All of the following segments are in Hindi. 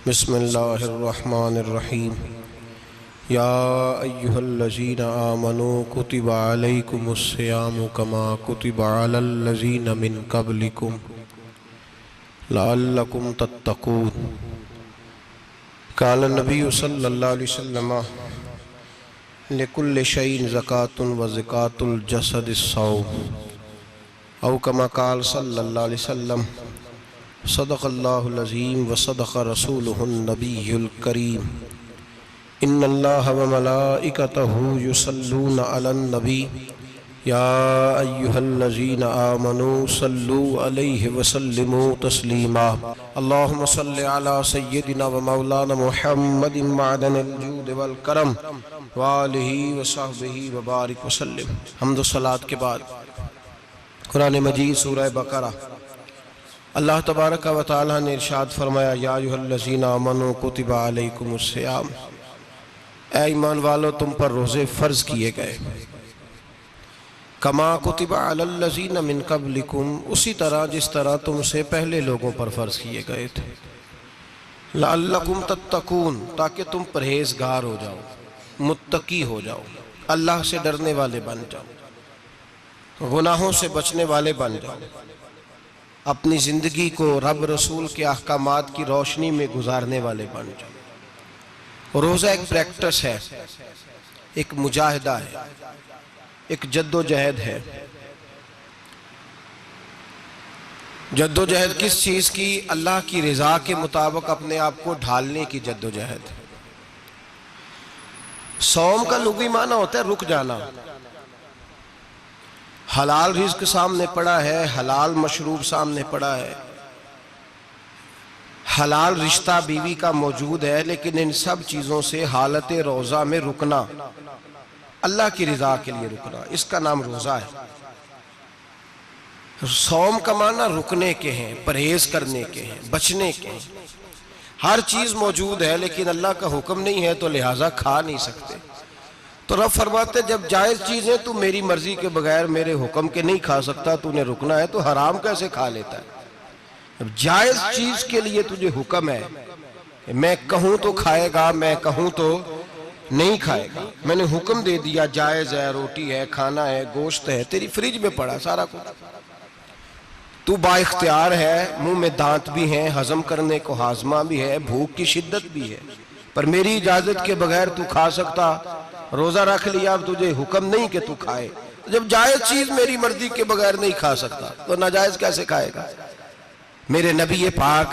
बिस्मिल्लाहिर्रहमानिर्रहीम। या अय्युहल्लज़ीना आमनू कुतिबा अलैकुमुस्सियामु कमा कुतिबा अलल्लज़ीना मिन क़ब्लिकुम लअल्लकुम तत्तक़ून। क़ाल नबी सल्लल्लाहु अलैहि वसल्लम लिकुल्लि शैइन ज़कातुन व ज़कातुल जसदिस्सौम औ कमा क़ाल सल्लल्लाहु अलैहि वसल्लम सदक़ल्लाहुल अज़ीम व सदक़ रसूलुहुन नबियुल करीम। इन्नल्लाह व मलाइकतहु युसल्लूना अलन नबी या अय्युहल्लज़ीना आमनू सल्लू अलैहि व सल्लिमू तस्लीमा। अल्लाहुम्मा सल्लि अला सय्यिदिना व मौलाना मुहम्मदिन मअदनिल जूद वल करम व आलिहि व सहबिहि व बारिक व सल्लिम। हम्द व सलात के बाद कुरान मजीद सूरह बकरा अल्लाह तबारक व तआला ने इरशाद फरमाया, या अय्युहल्लज़ीना आमनू कुतिबा अलैकुमुस्सियाम, ऐ ईमान वालो तुम पर रोज़े फ़र्ज़ किए गए। कमा कुतिबा अलल्लज़ीना मिन क़ब्लिकुम, उसी तरह जिस तरह तुमसे पहले लोगों पर फ़र्ज़ किए गए थे। लअल्लकुम तत्तक़ून, ताकि तुम परहेज़गार हो जाओ, मुत्तकी हो जाओ, अल्लाह से डरने वाले बन जाओ, गुनाहों से बचने वाले बन जाओ, अपनी ज़िंदगी को रब रसूल के अहकामात की रोशनी में गुजारने वाले बन जाओ। रोज़ा एक प्रैक्टिस है, एक मुजाहिदा है, एक जद्दोजहद है। जद्दोजहद किस चीज़ की? अल्लाह की रज़ा के मुताबिक अपने आप को ढालने की जद्दोजहद। सौम का लुग़वी माना होता है रुक जाना। हलाल रिज़्क सामने पड़ा है, हलाल मशरूब सामने पड़ा है, हलाल रिश्ता बीवी का मौजूद है, लेकिन इन सब चीज़ों से हालत रोज़ा में रुकना, अल्लाह की रज़ा के लिए रुकना, इसका नाम रोज़ा है। सौम का माना रुकने के हैं, परहेज करने के हैं, बचने के हैं। हर चीज़ मौजूद है लेकिन अल्लाह का हुक्म नहीं है तो लिहाजा खा नहीं सकते। तो रब फरमाते जब जायज़ चीज़ें तू मेरी मर्जी के बगैर मेरे हुक्म के नहीं खा सकता, तूने रुकना है, तो हराम कैसे खा लेता है? अब जायज़ चीज़ के लिए तुझे हुक्म है, मैं कहूँ तो खाएगा, मैं कहूँ तो नहीं खाएगा। मैंने हुक्म दे दिया, जायज़ है, रोटी है, खाना है, गोश्त है, तेरी फ्रिज में पड़ा सारा कुछ, तू बाइख्तियार है, मुंह में दांत भी हैं, हजम करने को हाजमा भी है, भूख की शिद्दत भी है, पर मेरी इजाज़त के बगैर तू खा सकता? रोज़ा रख लिया, अब तुझे हुक्म नहीं कि तू खाए। जब जायज़ चीज़ मेरी मर्जी के बगैर नहीं खा सकता तो नाजायज़ कैसे खाएगा? मेरे नबी पाक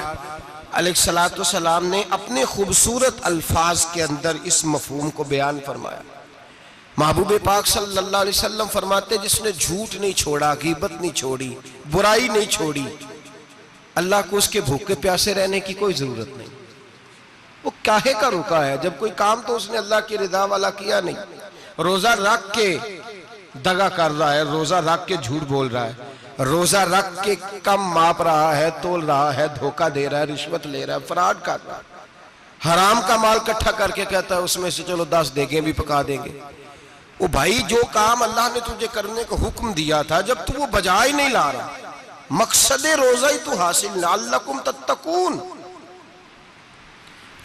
अलैहिस्सलातु वस्सलाम ने अपने खूबसूरत अल्फाज के अंदर इस मफहूम को बयान फरमाया। महबूब पाक सल्लल्लाहु अलैहि वसल्लम फरमाते, जिसने झूठ नहीं छोड़ा, गीबत नहीं छोड़ी, बुराई नहीं छोड़ी, अल्लाह को उसके भूखे प्यासे रहने की कोई ज़रूरत नहीं। वो काहे का रुका है? जब कोई काम तो उसने अल्लाह की रज़ा वाला किया नहीं। रोज़ा रख के दगा कर रहा है, रोज़ा रख के झूठ बोल रहा है, रोज़ा रख के कम माप रहा है, तोल रहा है, धोखा दे रहा है, रिश्वत ले रहा है, फ्रॉड कर रहा है, हराम का माल इकट्ठा करके कहता है उसमें से चलो 10 देगे भी पका देंगे। वो भाई जो काम अल्लाह ने तुझे करने का हुक्म दिया था, जब तू वो बजा ही नहीं ला रहा, मकसद रोज़ा ही तू हासिल ना, लअल्लकुम तत्तकून।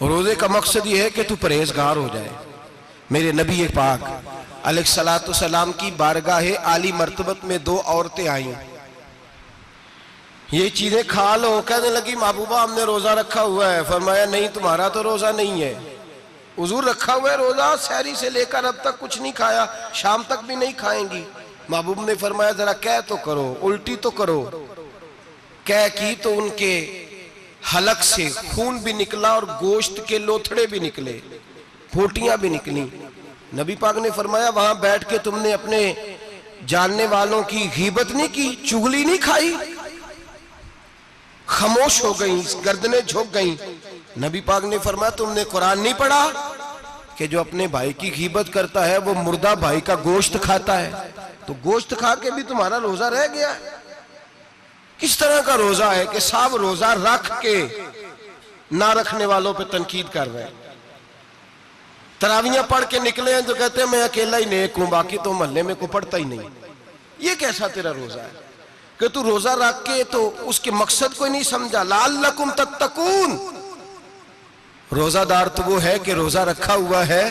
रोज़े का मकसद ये है कि तू परहेजगार हो जाए। मेरे नबी पाक अलैहिस्सलातु वस्सलाम की बारगाह आली मर्तबत में 2 औरतें आईं। ये चीजें खा लो, कहने लगी महबूबा हमने रोज़ा रखा हुआ है। फरमाया नहीं, तुम्हारा तो रोज़ा नहीं है, हुजूर रखा हुआ है रोज़ा, सहरी से लेकर अब तक कुछ नहीं खाया, शाम तक भी नहीं खाएंगी। महबूब ने फरमाया जरा कह तो करो, उल्टी तो करो। कह की तो उनके हलक से खून भी निकला और गोश्त के लोथड़े भी निकले, फोटियां भी निकली। नबी पाक ने फरमाया वहां बैठ के तुमने अपने जानने वालों की गीबत नहीं की, चुगली नहीं खाई? खामोश हो गई, गर्दनें झुक गई। नबी पाक ने फरमाया तुमने कुरान नहीं पढ़ा कि जो अपने भाई की गीबत करता है वो मुर्दा भाई का गोश्त खाता है? तो गोश्त खा के भी तुम्हारा रोज़ा रह गया। किस तरह का रोज़ा है कि सब रोज़ा रख के ना रखने वालों पे तनकीद कर रहे हैं। तरावियां पढ़ के निकले हैं तो कहते हैं मैं अकेला ही नेक हूं, बाकी तो मोहल्ले में को पढ़ता ही नहीं। ये कैसा तेरा रोज़ा है कि तू रोज़ा रख के तो उसके मकसद को नहीं समझा? लअल्लकुम तत्तकून, रोजादार तो वो है कि रोजा रखा हुआ है,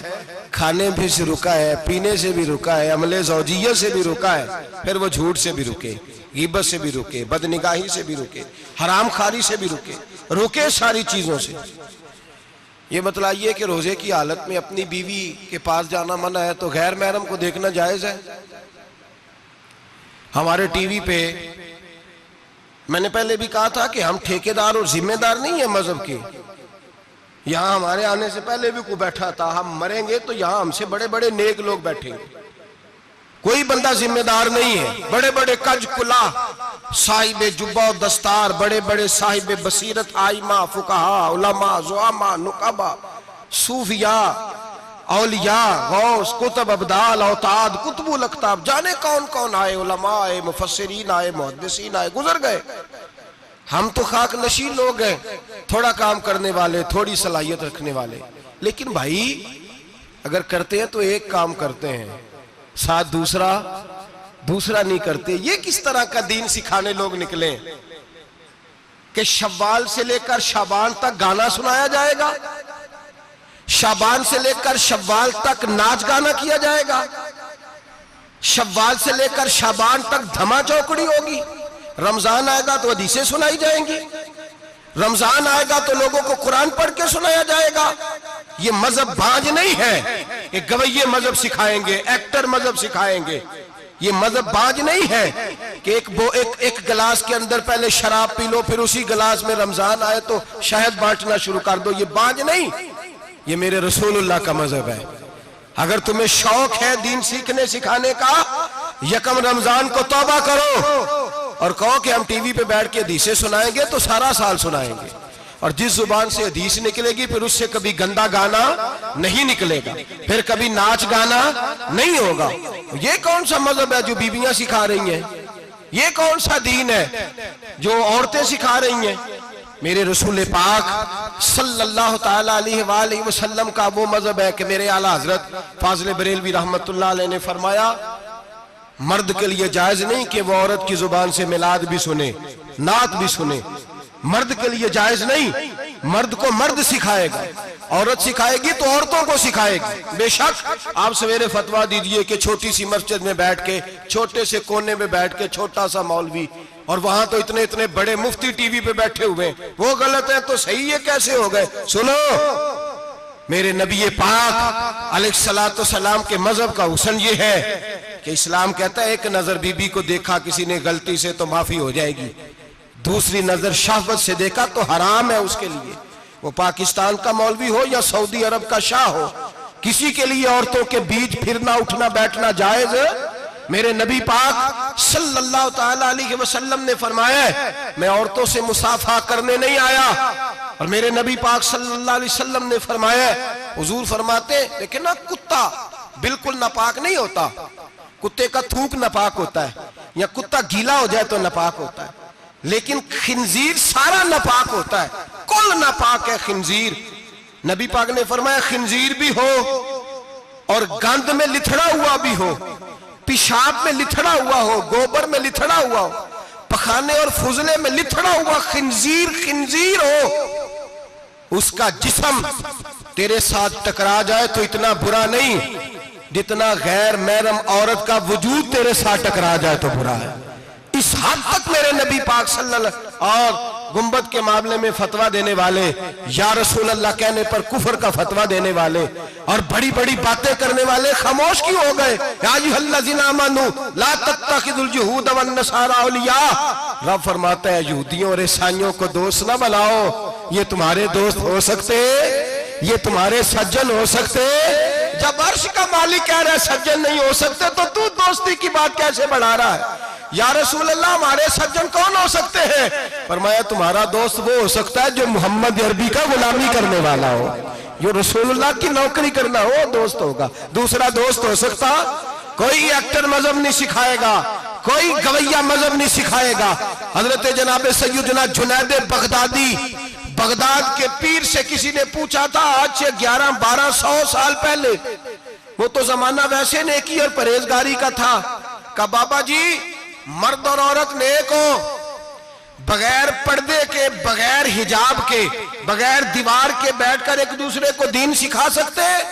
खाने भी से रुका है, पीने से भी रुका है, अमले ज़ौजिय्या से भी रुका है, फिर वो झूठ से भी रुके, गीबत से भी रुके, बदनिगाही से भी रुके, हराम खारी से भी रुके सारी चीजों से। ये बतलाइए कि रोजे की हालत में अपनी बीवी के पास जाना मना है तो गैर महरम को देखना जायज है? हमारे टीवी पे मैंने पहले भी कहा था कि हम ठेकेदार और जिम्मेदार नहीं है मजहब के। यहां हमारे आने से पहले भी कोई बैठा था, हम मरेंगे तो यहां हमसे बड़े बड़े नेक लोग बैठेंगे, कोई बंदा जिम्मेदार नहीं है। बड़े बड़े कज कुला साहिब जुब्बा दस्तार, बड़े बड़े साहिब बसीरत, आइमा, फुकाहा, उलमा, जुआमा, नुकाबा, सूफिया, औलिया, गौस, कुतुब, अब्दाल, औताद, कुतुबुल अख्ताब, जाने कौन कौन आए, उलमा आए, मुफस्सिरीन आए, मुहद्दिसीन आए, गुजर गए। हम तो खाक नशीन लोग हैं, थोड़ा काम करने वाले, थोड़ी सलाहियत रखने वाले। लेकिन भाई अगर करते हैं तो एक काम करते हैं, साथ दूसरा नहीं करते। ये किस तरह का दीन सिखाने लोग निकले कि शव्वाल से लेकर शाबान तक गाना सुनाया जाएगा, शाबान से लेकर शव्वाल तक नाच गाना किया जाएगा, शव्वाल से लेकर शाबान तक धमा चौकड़ी होगी, रमजान आएगा तो हदीसें सुनाई जाएंगी, रमजान आएगा तो लोगों को कुरान पढ़ के सुनाया जाएगा। ये मजहब बाज नहीं है, एक गवैये मजहब सिखाएंगे, एक्टर मजहब सिखाएंगे। ये मजहब बाज नहीं है कि एक गिलास के अंदर पहले शराब पी लो, फिर उसी गिलास में रमजान आए तो शहद बांटना शुरू कर दो। ये बाज नहीं, ये मेरे रसूलुल्लाह का मजहब है। अगर तुम्हें शौक है दीन सीखने सिखाने का, यकम रमजान को तौबा करो और कहो कि हम टीवी पे बैठ के हदीसें सुनाएंगे तो सारा साल सुनाएंगे। और जिस जुबान से हदीस निकलेगी फिर उससे कभी गंदा गाना नहीं निकलेगा, फिर कभी नाच गाना नहीं होगा। ये कौन सा मजहब है जो बीबियां सिखा रही हैं? ये कौन सा दीन है जो औरतें सिखा रही हैं? मेरे रसूल पाक सल्लल्लाहु ताला अलैहि वसल्लम का वो मजहब है कि मेरे आला हजरत फाजिल बरेलवी रहमतुल्लाह अलैह ने फरमाया, मर्द के लिए जायज नहीं कि वो औरत की जुबान से मिलाद भी सुने, नात भी सुने। मर्द के लिए जायज नहीं, मर्द को मर्द सिखाएगा, औरत सिखाएगी तो औरतों को सिखाएगी। बेशक आप सवेरे फतवा दीजिए कि छोटी सी मस्जिद में बैठ के, छोटे से कोने में बैठ के छोटा सा मौलवी, और वहां तो इतने इतने बड़े मुफ्ती टीवी पे बैठे हुए, वो गलत है तो सही है कैसे हो गए? सुनो, मेरे नबी पाक अलैहिस्सलातु सलाम के मजहब का हुस्न ये है कि इस्लाम कहता है एक नजर बीबी को देखा किसी ने गलती से तो माफी हो जाएगी, दूसरी नजर शहवत से देखा तो हराम है उसके लिए। वो पाकिस्तान का मौलवी हो या सऊदी अरब का शाह हो, किसी के लिए औरतों के बीच फिरना उठना बैठना जायज है? मेरे नबी पाक सल्लल्लाहु ताला अलैहि वसल्लम ने फरमाया मैं औरतों से मुसाफा करने नहीं आया। और मेरे नबी पाक सल्लल्लाहु अलैहि वसल्लम ने फरमाया, हुजूर फरमाते लेकिन ना कुत्ता बिल्कुल नापाक नहीं होता, कुत्ते का थूक नापाक होता है, या कुत्ता गीला हो जाए तो नापाक होता है, लेकिन खिंजीर सारा नापाक होता है, कुल नापाक है खिंजीर। नबी पाक ने फरमाया खिंजीर भी हो और गंद में लिथड़ा हुआ भी हो, पेशाब में लिथड़ा हुआ हो, गोबर में लिथड़ा हुआ हो, पखाने और फुजले में लिथड़ा हुआ खिंजीर हो, उसका जिस्म तेरे साथ टकरा जाए तो इतना बुरा नहीं जितना गैर महरम औरत का वजूद तेरे साथ टकरा जाए तो बुरा है। इस हद तक मेरे नबी पाक सल्लल्लाहु और गुंबद के मामले में फतवा देने वाले, या रसूल अल्लाह कहने पर कुफर का फतवा देने वाले और बड़ी बड़ी बातें करने वाले खामोश क्यों हो गए? या अय्युहल्लज़ीना आमनू ला तत्तखिज़ुल यहूद वन नसारा औलिया। रब फरमाता है यहूदियों और ईसाइयों को दोस्त ना बनाओ, ये तुम्हारे दोस्त हो सकते, ये तुम्हारे सज्जन हो सकते। जब अर्श का मालिक कह रहा है सज्जन नहीं हो सकते तो तू दोस्ती की बात कैसे बढ़ा रहा है? या रसूल अल्लाह हमारे सज्जन कौन हो सकते हैं? फरमाया तुम्हारा दोस्त वो हो सकता है जो मोहम्मद अरबी का गुलामी करने वाला हो, जो रसूलुल्लाह की नौकरी करना हो दोस्त होगा। दूसरा दोस्त हो सकता? कोई एक्टर मजहब नहीं सिखाएगा, कोई गवैया मजहब नहीं सिखाएगा। हजरत जनाब सैयदना जुनैद बगदादी, बगदाद के पीर से किसी ने पूछा था आज से 1100-1200 साल पहले, वो तो जमाना वैसे नेकी और परहेजगारी का था, कहा बाबा जी मर्द और औरत नेक हो, बगैर पर्दे के, बगैर हिजाब के, बगैर दीवार के बैठकर एक दूसरे को दीन सिखा सकते हैं?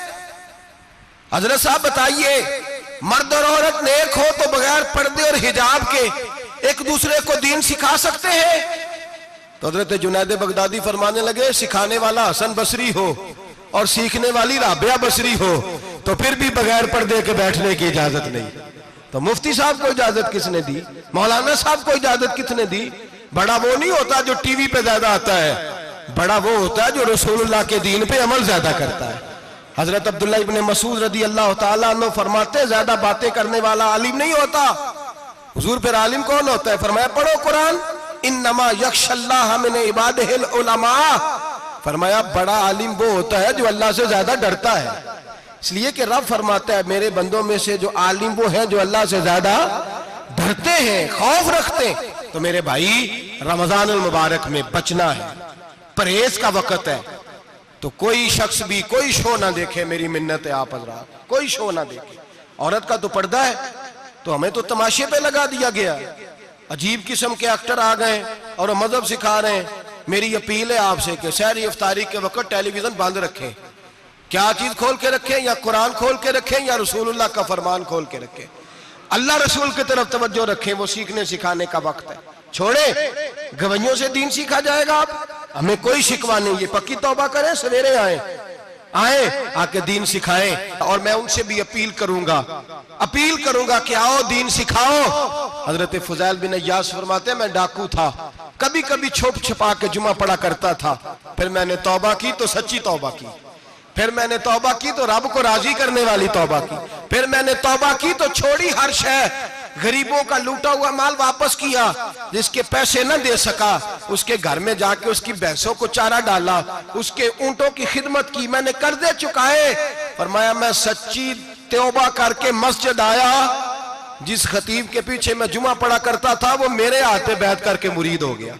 हजरत साहब बताइए, मर्द और औरत नेक हो तो बगैर पर्दे और हिजाब के एक दूसरे को दीन सिखा सकते हैं? तो हजरत जुनैद बगदादी फरमाने लगे, सिखाने वाला हसन बसरी हो और सीखने वाली राबिया बसरी हो तो फिर भी बगैर पर्दे के बैठने की इजाजत नहीं। तो मुफ्ती साहब को इजाजत किसने दी? मौलाना साहब को इजाजत किसने दी? बड़ा वो नहीं होता जो टीवी पे ज्यादा आता है, बड़ा वो होता है जो रसूलुल्लाह के दीन पे अमल ज्यादा करता है। हजरत अब्दुल्लाह इब्ने मसूद रदी अल्लाह ताला अन्हु फरमाते, ज्यादा बातें करने वाला आलिम नहीं होता। हुजूर फिर आलिम कौन होता है? फरमाया पढ़ो कुरान, इन्नमा यख्शल्लाह मिन इबादिहिल उलमा। फरमाया बड़ा आलिम वो होता है जो अल्लाह से ज्यादा डरता है। इसलिए कि रब फरमाता है, मेरे बंदों में से जो आलिम वो हैं जो अल्लाह से ज्यादा डरते हैं, खौफ रखते हैं। तो मेरे भाई, रमजान अल मुबारक में बचना है, परहेज का वक्त है। तो कोई शख्स भी कोई शो ना देखे, मेरी मिन्नत है आप हजरात, कोई शो ना देखे। औरत का तो पर्दा है, तो हमें तो तमाशे पे लगा दिया गया। अजीब किस्म के एक्टर आ गए और मजहब सिखा रहे हैं। मेरी अपील है आपसे कि सहरी इफ्तारी के वक्त टेलीविजन बंद रखें। क्या चीज खोल के रखें? या कुरान खोल के रखें या रसूलुल्लाह का फरमान खोल के रखें। अल्लाह रसूल की तरफ तवज्जो रखें, वो सीखने सिखाने का वक्त है। छोड़े गवैयों से दीन सीखा जाएगा। आप हमें कोई शिकवा नहीं, ये पक्की तौबा करें, सवेरे आए आके दीन सिखाएं। और मैं उनसे भी अपील करूंगा कि आओ दीन सिखाओ। हजरत फुजैल बिन अय्यास फरमाते, मैं डाकू था, कभी कभी छुप छुपा के जुमा पढ़ा करता था, फिर मैंने तौबा की तो सच्ची तौबा की, फिर मैंने तौबा की तो रब को राजी करने वाली तौबा की, फिर मैंने तौबा की तो छोड़ी हर शय, गरीबों का लूटा हुआ माल वापस किया, जिसके पैसे न दे सका उसके घर में जाके उसकी भैंसों को चारा डाला, उसके ऊंटों की खिदमत की, मैंने कर्जे चुकाए। फरमाया मैं सच्ची तौबा करके मस्जिद आया, जिस खतीब के पीछे मैं जुमा पढ़ा करता था वो मेरे हाथ पे बैठ करके मुरीद हो गया।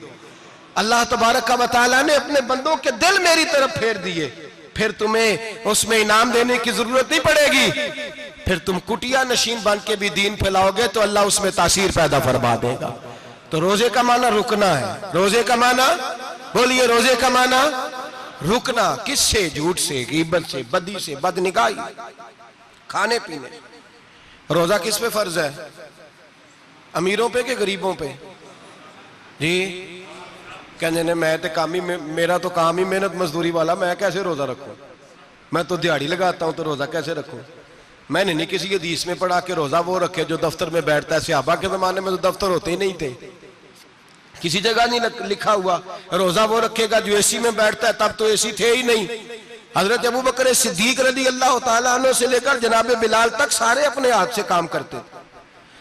अल्लाह तबारक व तआला ने अपने बंदों के दिल मेरी तरफ फेर दिए। फिर तुम्हें उसमें इनाम देने की जरूरत नहीं पड़ेगी, फिर तुम कुटिया नशीन बन के भी दीन फैलाओगे तो अल्लाह उसमें तासीर पैदा फरमा देगा। तो रोजे का माना रुकना है। रोजे का माना बोलिए, रोजे का माना रुकना। किससे? झूठ से, गीबत से, बदी से, बदनिगाही, खाने पीने। रोजा किस पे फर्ज है? अमीरों पे कि गरीबों पे? जी कहने ने मैं तो काम ही, मेरा तो काम ही मेहनत मजदूरी वाला, मैं कैसे रोजा रखूं? मैं तो दिहाड़ी लगाता हूं तो रोजा कैसे रखूं? मैंने नहीं किसी हदीस में पढ़ा कि रोजा वो रखे जो दफ्तर में बैठता है। सहाबा के जमाने में तो दफ्तर होते ही नहीं थे, किसी जगह नहीं लिखा हुआ रोजा वो रखेगा जो एसी में बैठता है, तब तो एसी थे ही नहीं। हजरत अबू बकर सिद्दीक रज़ी अल्लाह ताला अन्हु से लेकर जनाब बिलाल तक सारे अपने हाथ से काम करते,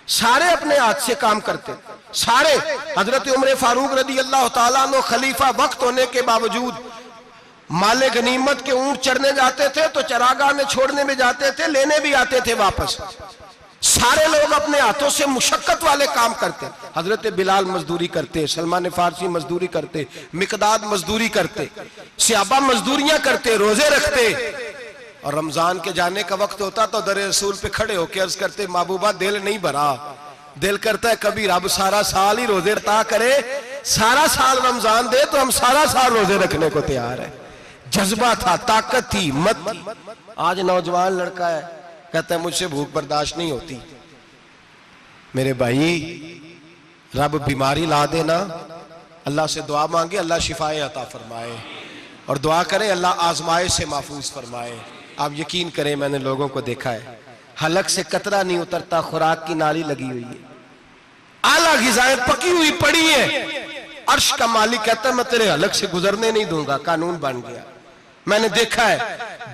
सारे अपने हाथ से काम करते, सारे। हजरत उमर फारूक रज़ी अल्लाह ताला अन्हु खलीफा वक्त होने के बावजूद माले गनीमत के ऊंट चढ़ने जाते थे तो चरागाह में छोड़ने में जाते थे, लेने भी आते थे वापस। सारे लोग अपने हाथों से मुशक्कत वाले काम करते। हजरत बिलाल मजदूरी करते, सलमान फारसी मजदूरी करते, मिकदाद मजदूरी करते, सहाबा मजदूरियां करते, रोजे रखते। और रमजान के जाने का वक्त होता तो दर रसूल पे खड़े होकर अर्ज करते, महबूबा दिल नहीं भरा, दिल करता है कभी रब सारा साल ही रोजे रखता करे, सारा साल रमजान दे तो हम सारा साल रोजे रखने को तैयार है। जज्बा था, ताकत थी, हिम्मत थी। आज नौजवान लड़का है, कहता है मुझसे भूख बर्दाश्त नहीं होती। मेरे भाई, रब बीमारी ला देना, अल्लाह से दुआ मांगे, अल्लाह शिफाए अता फरमाए, और दुआ करें अल्लाह आजमाइश से महफूज फरमाए। आप यकीन करें, मैंने लोगों को देखा है, हलक से कतरा नहीं उतरता, खुराक की नाली लगी हुई है, आला ग़िज़ाएं पकी हुई पड़ी है। अर्श का मालिक कहता है मैं तेरे हलक से गुजरने नहीं दूंगा, कानून बन गया। मैंने देखा है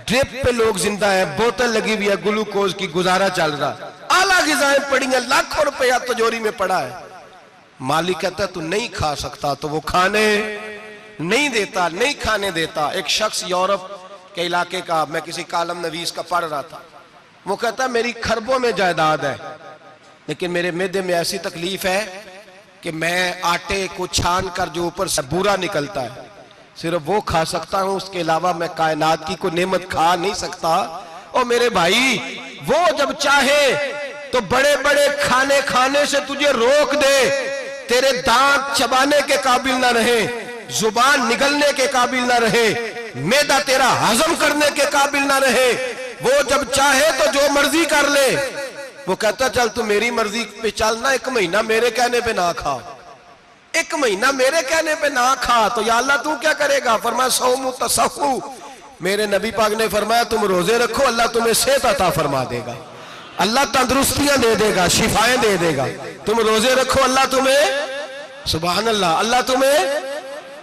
ड्रिप पे लोग जिंदा है, बोतल लगी हुई है ग्लूकोज की, गुजारा चल रहा, आला ग़िज़ाएं पड़ी है, लाखों रुपया तिजोरी में पड़ा है। मालिक कहता है तू नहीं खा सकता, तो वो खाने नहीं देता, नहीं खाने देता। एक शख्स यूरोप के इलाके का, मैं किसी कालम नवीस का पढ़ रहा था, वो कहता मेरी खरबों में जायदाद है, लेकिन मेरे मैदे में ऐसी तकलीफ है कि मैं आटे को छान कर जो ऊपर से बूरा निकलता है सिर्फ वो खा सकता हूं, उसके अलावा मैं कायनात की कोई नेमत खा नहीं सकता। और मेरे भाई, वो जब चाहे तो बड़े बड़े खाने खाने से तुझे रोक दे, तेरे दांत चबाने के काबिल ना रहे, जुबान निगलने के काबिल ना रहे, मैदा तेरा हजम करने के काबिल ना रहे, वो जब चाहे तो जो मर्जी कर ले। वो कहता चल तू मेरी मर्जी पे चल ना, 1 महीना मेरे कहने पे ना खा, 1 महीना मेरे कहने पे ना खा, तो या अल्लाह तू क्या करेगा? फरमाया सौमु तसहु, मेरे नबी पाक ने फरमाया तुम रोजे रखो, अल्लाह तुम्हें सेहत अता फरमा देगा, अल्लाह तंदुरुस्तियां दे देगा, शिफाएं दे देगा। तुम रोजे रखो, अल्लाह तुम्हें, सुभान अल्लाह, अल्लाह तुम्हें,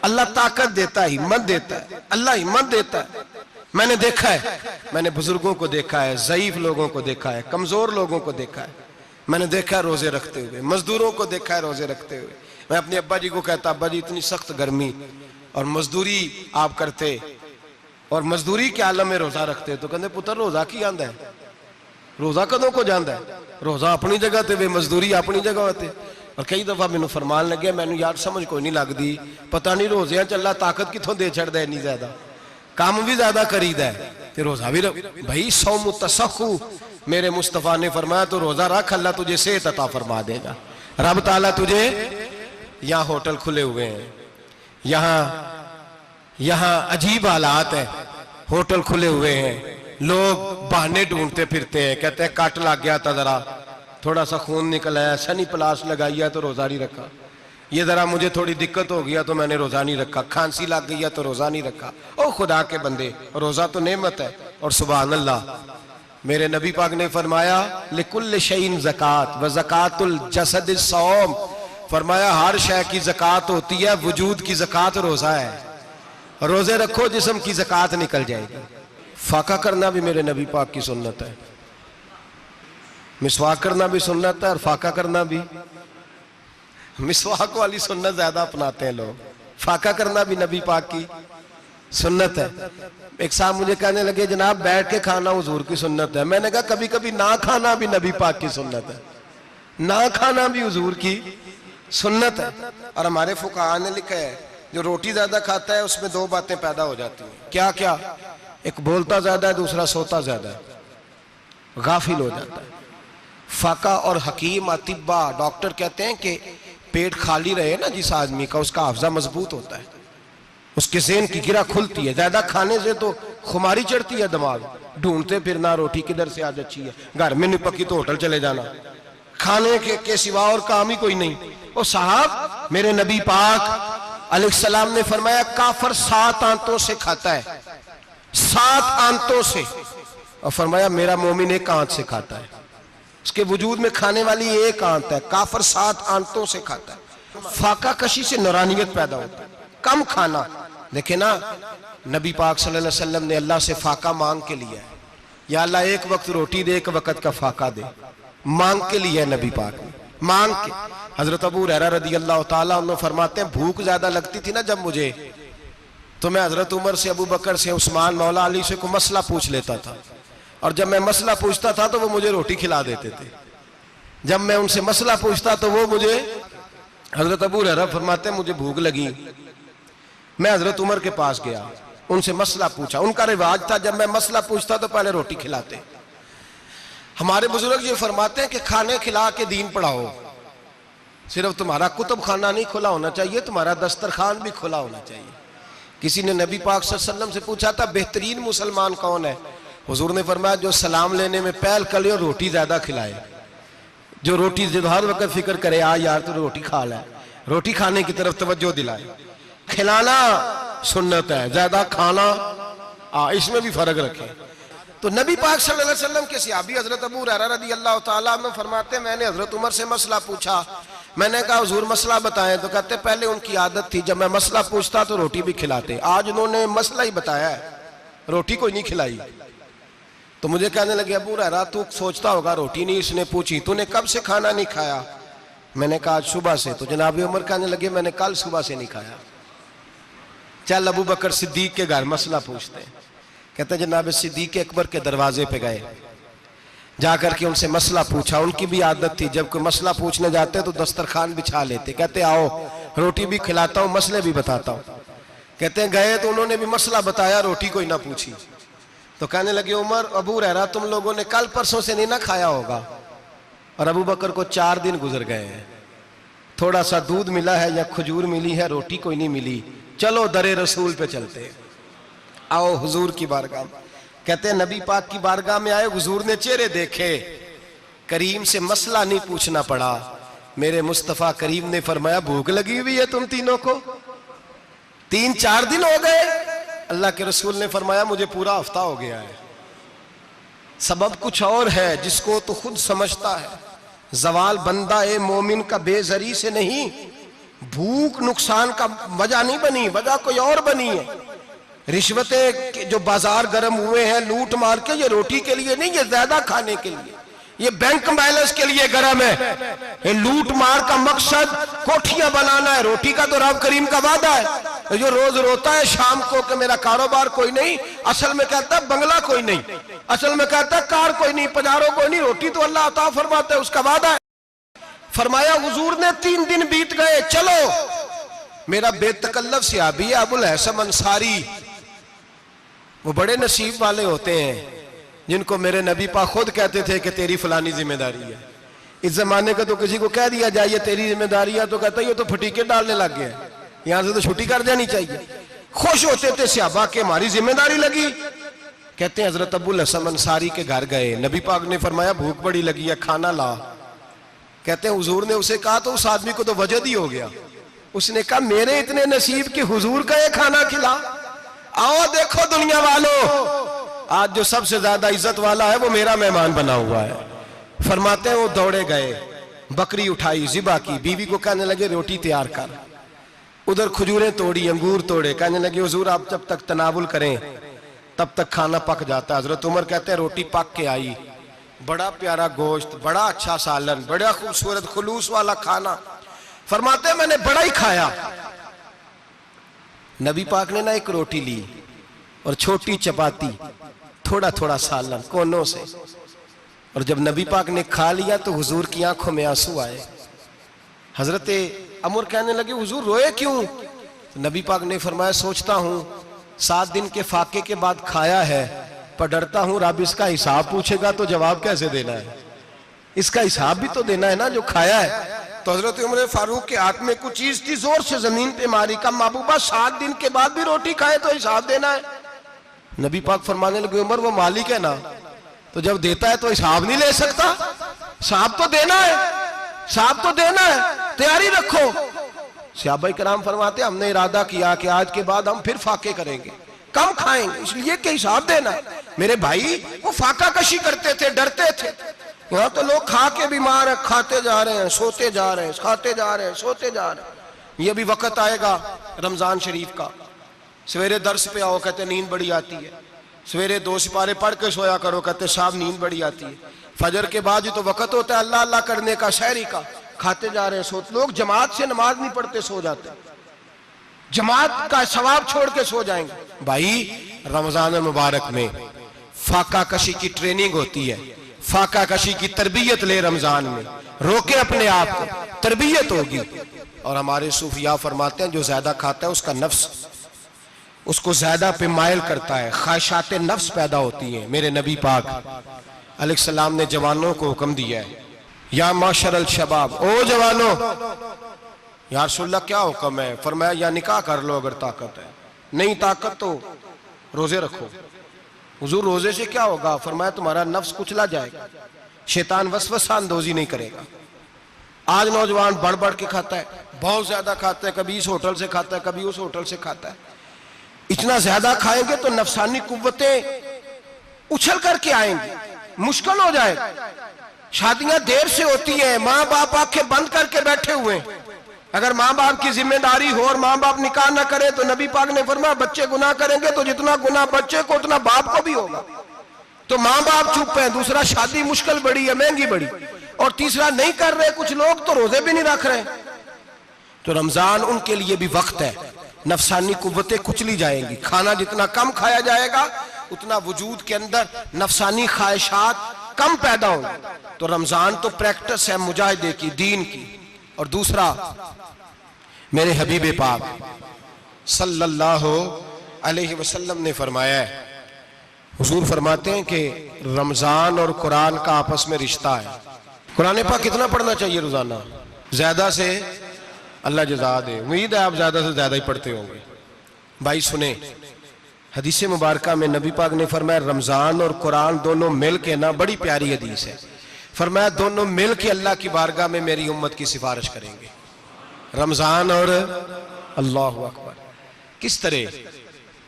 अल्लाह ताकत देता है, हिम्मत देता है, अल्लाह हिम्मत देता है। मैंने देखा है, मैंने बुजुर्गों को देखा है, ज़ईफ लोगों को देखा है, कमजोर लोगों को देखा है, मैंने देखा है रोजे रखते हुए, मजदूरों को देखा है रोजे रखते हुए। मैं अपने अब्बा जी को कहता, अब्बा जी इतनी सख्त गर्मी और मजदूरी आप करते और मजदूरी के आलम में रोजा रखते, तो कहते पुत्र रोजा की आंदा है, रोजा कदों को जाता है, रोजा अपनी जगह ते वे मजदूरी अपनी जगह होते। और कई दफा मैनू फरमान लगे, मैनू यार समझ कोई नहीं लगती, पता नहीं रोजिया चला ताकत कितों दे छड़दा इन्नी ज्यादा, काम भी ज्यादा करीदा है ते रोजा भी भाई सौमु तसहु, मेरे मुस्तफा ने फरमाया तो रोजा रख, अल्लाह तुझे सेहत अता फरमा देगा। रब ताला तुझे, यहाँ होटल खुले हुए हैं, यहाँ अजीब हालात है, होटल खुले हुए हैं, लोग बहाने ढूंढते फिरते हैं, कहते हैं कट लग गया था, जरा थोड़ा सा खून निकल आया, सनी प्लास लगाई है तो रोजा नहीं रखा, ये जरा मुझे थोड़ी दिक्कत हो गया तो मैंने रोजा नहीं रखा, खांसी लग गई है तो रोजा नहीं रखा। ओ खुदा के बंदे, रोजा तो नेमत है। और सुभान अल्लाह, मेरे नबी पाक ने फरमाया लिकुल्ल शैइन ज़कात व ज़कातुल जसद सौम, फरमाया हर शय की ज़कात होती है, वजूद की ज़कात रोजा है, रोजे रखो जिस्म की ज़कात निकल जाएगी। फाका करना भी मेरे नबी पाक की सुन्नत है, मिसवाक करना भी सुन्नत है और फाका करना भी। मिसवाक वाली सुन्नत ज्यादा अपनाते हैं लोग, फाका करना भी नबी पाक की सुन्नत है। एक साहब मुझे कहने लगे जनाब बैठ के खाना हुजूर की सुन्नत है, मैंने कहा कभी कभी ना खाना भी नबी पाक की सुन्नत है, ना खाना भी हुजूर की सुन्नत है। और हमारे फुकाहा ने लिखा है जो रोटी ज्यादा खाता है उसमें 2 बातें पैदा हो जाती हैं, क्या क्या? एक बोलता ज्यादा है, दूसरा सोता ज्यादा है, गाफिल हो जाता है। फाका और हकीम अतिब्बा, डॉक्टर कहते हैं कि पेट खाली रहे ना जिस आदमी का, उसका हाफजा मजबूत होता है, उसके ज़हन की गिरा खुलती है। ज्यादा खाने से तो खुमारी चढ़ती है, दिमाग ढूंढते फिरना, रोटी किधर से आज अच्छी है, घर में नहीं पकी तो होटल चले जाना, खाने के सिवा और काम ही कोई नहीं। ओ साहब, मेरे नबी पाक अलैहिस्सलाम ने फरमाया काफर 7 आंतों से खाता है, 7 आंतों से, और फरमाया मेरा मोमिन 1 आंत से खाता है, उसके वजूद में खाने वाली 1 आंत है, काफर 7 आंतों से खाता है। फाका कशी से नूरानियत पैदा होता है, कम खाना। देखे ना, नबी पाक सल्लल्लाहु अलैहि वसल्लम ने अल्लाह से फाका मांग के लिया है, या अल्लाह 1 वक्त रोटी दे, 1 वक्त का फाका दे, मांग के लिया है नबी पाक ने, मांग के। हजरत अबू हुरैरा रदी अल्लाह ताला अन्हु फरमाते हैं भूख ज्यादा लगती थी ना जब मुझे, तो मैं हजरत उमर से, अबू बकर से, उस्मान, मौला अली से कोई मसला पूछ लेता था, और जब मैं मसला पूछता था तो वो मुझे रोटी खिला देते थे। जब मैं उनसे मसला पूछता तो वो मुझे, हजरत अबू हुरैरा फरमाते हैं मुझे भूख लगी, मैं हजरत उमर के पास गया, उनसे मसला पूछा। उनका रिवाज था जब मैं मसला पूछता तो पहले रोटी खिलाते। हमारे बुजुर्ग ये फरमाते हैं कि खाने खिला के दीन पढ़ाओ, सिर्फ तुम्हारा कुतुब खाना नहीं खुला होना चाहिए, तुम्हारा दस्तरखान भी खुला होना चाहिए। किसी ने नबी पाक सल्लल्लाहु अलैहि वसल्लम से पूछा था बेहतरीन मुसलमान कौन है, हुजूर ने फरमाया जो सलाम लेने में पहल करे और रोटी ज्यादा खिलाए, जो रोटी जो हर वक्त फिक्र करे आ यार तो रोटी खा ले, रोटी खाने की तरफ तवज्जो दिलाए। खिलाना सुन्नत है, ज्यादा खाना इसमें भी फर्क रखे। तो नबी पाक सल्लल्लाहु अलैहि वसल्लम के सहाबी हजरत अबू हुरैरा रज़ी अल्लाह ताला अन्हु फरमाते हैं मैंने हजरत उमर से मसला पूछा, मैंने कहा हुजूर मसला बताएं, तो कहते पहले उनकी आदत थी जब मैं मसला पूछता तो रोटी भी खिलाते, आज उन्होंने मसला ही बताया है, रोटी कोई नहीं खिलाई। तो मुझे कहने लगे अबू हुरैरा तू सोचता होगा रोटी नहीं इसने पूछी, तूने कब से खाना नहीं खाया? मैंने कहा आज सुबह से। तो जनाब उमर कहने लगे मैंने कल सुबह से नहीं खाया। चल अबू बकर सिद्दीक के घर मसला पूछते हैं। कहते जनाब सिद्दीक अकबर के दरवाजे पे गए, जाकर के उनसे मसला पूछा। उनकी भी आदत थी जब कोई मसला पूछने जाते तो दस्तरखान बिछा लेते, कहते आओ रोटी भी खिलाता हूँ मसले भी बताता हूँ। कहते हैं गए तो उन्होंने भी मसला बताया, रोटी कोई ना पूछी। तो कहने लगे उमर अबू हुरैरा तुम लोगों ने कल परसों से नहीं ना खाया होगा। और अबू बकर को 4 दिन गुजर गए हैं, थोड़ा सा दूध मिला है या खजूर मिली है, रोटी कोई नहीं मिली, चलो दरे रसूल पे चलते हैं, आओ हुजूर की बारगाह। कहते हैं नबी पाक की बारगाह में आए, हुजूर ने चेहरे देखे, करीम से मसला नहीं पूछना पड़ा। मेरे मुस्तफा करीम ने फरमाया भूख लगी हुई है तुम तीनों को, 3-4 दिन हो गए। अल्लाह के रसूल ने फरमाया मुझे पूरा हफ्ता हो गया है। सबब कुछ और है जिसको तो खुद समझता है। जवाल बंदा ए मोमिन का बेजरी से नहीं, भूख नुकसान का वजह नहीं बनी, वजह कोई और बनी है। रिश्वतें जो बाजार गर्म हुए हैं लूट मार के, ये रोटी के लिए नहीं, ये ज्यादा खाने के लिए, ये बैंक बैलेंस के लिए गर्म है। ये लूट मार का मकसद कोठियां बनाना है, रोटी का तो रब करीम का वादा है। जो रोज रोता है शाम को कि मेरा कारोबार कोई नहीं, असल में कहता है बंगला कोई नहीं, असल में कहता है कार कोई नहीं, पजारो कोई नहीं, रोटी तो अल्लाह अता फरमाता है, उसका वादा है। फरमाया हुजूर ने 3 दिन बीत गए, चलो। मेरा बेतकल्लफ सहाबी है अबुल हसन अंसारी, वो बड़े नसीब वाले होते हैं जिनको मेरे नबी पाक खुद कहते थे कि तेरी फलानी जिम्मेदारी है। इस जमाने का तो किसी को कह दिया जाए ये तेरी जिम्मेदारी है तो कहता है ये तो फटीके डालने लग गया, यहां से तो छुट्टी कर जानी चाहिए। खुश होते थे सहाबा के हमारी जिम्मेदारी लगी। कहते हैं हजरत अबुल हसन अंसारी के घर गए, नबी पाक ने फरमाया भूख बड़ी लगी है, खाना ला। कहते हैं हुजूर ने उसे कहा तो उस आदमी को तो वजद ही हो गया। उसने कहा मेरे इतने नसीब कि हुजूर का ये खाना खिला। आओ देखो दुनिया वालों, आज जो सबसे ज्यादा इज्जत वाला है वो मेरा मेहमान बना हुआ है। फरमाते हैं वो दौड़े गए, बकरी उठाई, जिबा की, बीवी को कहने लगे रोटी तैयार कर। उधर खजूरें तोड़ी, अंगूर तोड़े, कहने लगे हुजूर आप जब तक तनावुल करें तब तक खाना पक जाता है। हजरत उमर कहते हैं रोटी पक के आई, बड़ा प्यारा गोश्त, बड़ा अच्छा सालन, बड़ा खूबसूरत खुलूस वाला खाना। फरमाते हैं मैंने बड़ा ही खाया। नबी पाक ने ना एक रोटी ली और छोटी चपाती, थोड़ा थोड़ा सालन कोनों से, और जब नबी पाक ने खा लिया तो हुजूर की आंखों में आंसू आए। हजरत अमर कहने लगे हुजूर रोए क्यों? तो नबी पाक ने फरमाया सोचता हूं 7 दिन के फाके के बाद खाया है, पर डरता हूं रब इसका हिसाब पूछेगा तो जवाब कैसे देना है, इसका हिसाब भी तो देना है ना जो खाया है। तो हजरत उमर फारूक के हाथ में कुछ चीज थी, जोर से जमीन पे मारी, का महबूबा 7 दिन के बाद भी रोटी खाए तो हिसाब देना है। नबी पाक फरमाने लगे उमर वो मालिक है ना, तो जब देता है तो हिसाब नहीं ले सकता, हिसाब तो देना है, हिसाब तो देना है, तैयारी रखो। सहाबा किराम फरमाते हमने इरादा किया कि आज के बाद हम फिर फाके करेंगे, कम खाएंगे, इसलिए कि हिसाब देना है। मेरे भाई वो फाका कशी करते थे, डरते थे। यहाँ तो लोग खा के बीमार है, खाते जा रहे हैं, सोते जा रहे हैं, खाते जा रहे हैं, सोते जा रहे हैं। ये भी वक्त आएगा रमजान शरीफ का, सवेरे दर्स पे आओ कहते नींद बड़ी आती है, सवेरे 2 सिपारे पढ़ के सोया करो कहते साहब नींद बड़ी आती है। फजर के बाद ही तो वक्त होता है अल्लाह अल्लाह करने का, शहरी का, खाते जा रहे हैं, सोते। लोग जमात से नमाज नहीं पढ़ते, सो जाते, जमात का सवाब छोड़ के सो जाएंगे। भाई रमजान मुबारक में फाका कशी की ट्रेनिंग होती है, फाका कशी की तरबियत ले, रमजान में रोके अपने आप को, तरबियत होगी। और हमारे सूफिया फरमाते हैं जो ज्यादा खाता है उसका नफ्स उसको ज्यादा पे मायल करता है, ख्वाहिशात नफ्स पैदा होती हैं। मेरे नबी पाक अलैहिस्सलाम ने जवानों को हुक्म दिया है, या माशरल शबाब, ओ जवानों, या रसूलल्लाह क्या हुक्म है? फरमाया या निकाह कर लो अगर ताकत है, नहीं ताकत तो रोजे रखो। हुजूर रोजे से क्या होगा? फरमाया तुम्हारा नफ्स कुचला जाएगा, शैतान वसवसा अंदोजी नहीं करेगा। आज नौजवान बढ़ बढ़ के खाता है, बहुत ज्यादा खाता है, कभी इस होटल से खाता है, कभी उस होटल से खाता है। इतना ज्यादा खाएंगे तो नफसानी कुव्वतें उछल करके आएंगी, मुश्किल हो जाएगा। शादियां देर से होती हैं, माँ बाप आंखें बंद करके बैठे हुए हैं। अगर माँ बाप की जिम्मेदारी हो और माँ बाप निकाह ना करे तो नबी पाक ने फरमाया बच्चे गुनाह करेंगे तो जितना गुनाह बच्चे को उतना बाप को भी होगा। तो माँ बाप चुप है, दूसरा शादी मुश्किल बड़ी है, महंगी बड़ी, और तीसरा नहीं कर रहे कुछ लोग तो रोजे भी नहीं रख रहे। तो रमजान उनके लिए भी वक्त है, नफसानी कुव्वतें कुचली जाएंगी। खाना जितना कम खाया जाएगा उतना वजूद के अंदर नफसानी ख्वाहिशात कम पैदा होंगे। तो रमजान तो प्रैक्टिस है मुजाहिदे की, दीन की। और दूसरा मेरे हबीब पाक सल्लल्लाहु अलैहि वसल्लम ने फरमाया है, हुजूर फरमाते हैं कि रमजान और कुरान का आपस में रिश्ता है। कुरान पाक कितना पढ़ना चाहिए रोजाना? ज्यादा से अल्लाह जज़ा दे। उम्मीद है आप ज्यादा से ज्यादा ही पढ़ते होंगे। भाई सुने, हदीस मुबारका में नबी पाक ने फरमाया रमजान और कुरान दोनों मिल के ना, बड़ी प्यारी हदीस है, फरमाया दोनों मिल के अल्लाह की बारगाह में मेरी उम्मत की सिफारिश करेंगे। रमजान और अल्लाहु अकबर। किस तरह?